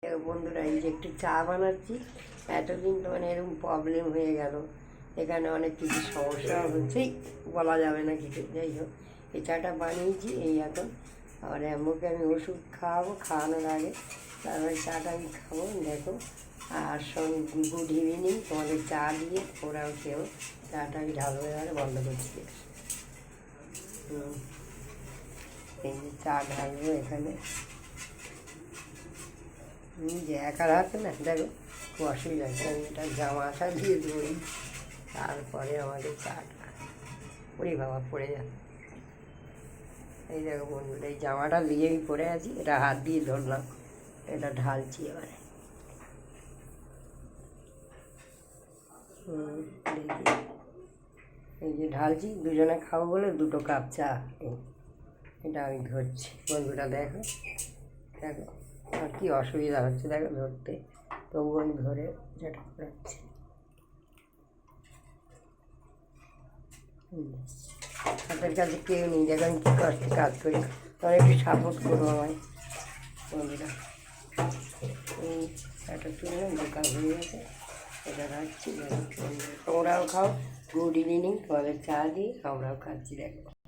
বন্ধুরা, এই যে একটু চা বানাচ্ছি। এতদিন তো মানে এরকম প্রবলেম হয়ে গেল, এখানে অনেক কিছু সমস্যা হচ্ছেই, বলা যাবে না কিছু। যাই হোক, এই চাটা বানিয়েছি। এই এখন আর এমনকি আমি ওষুধ খাওয়াবো, খাওয়ানোর আগে তারপরে চাটা আমি খাবো। দেখো, আর সঙ্গে গুড ইভিনিং, তোমাদের চা দিয়ে ওরাও খেয়েও। চাটা আমি ঢালবো, এবারে বন্ধ করছি। এই যে চা ঢালবো এখানে, যে একার হাতে না, দেখো খুব অসুবিধা হচ্ছে। আমি এটা জামাটা দিয়ে ধরি, তারপরে আমাদের চাটা ওরে বাবা পড়ে যাবে। এই দেখো বন্ধুরা, এই জামাটা দিয়েই পরে আছি, এটা হাত দিয়ে ধরলাম, এটা ঢালছি এবারে। দেখি, এই যে ঢালছি, দুজনে খাবো বলে 2 কাপ চা। এটা আমি ধরছি বন্ধুরা, দেখো দেখো আর কি অসুবিধা হচ্ছে দেখো ধরতে, তবু আমি ধরে যেটা করাচ্ছি। হাতের কাছে কেউ নেই, দেখো আমি কী কষ্টে কাজ করি, তখন একটু সাপোর্ট করবো আমায় বন্ধুরা। এই একটা তুললাম, 2 কাপ হয়ে গেছে, এটা রাখছি। তোমরাও খাও, গুড ইভিনিং, তোমাদের চা দিয়ে আমরাও খাচ্ছি। দেখো।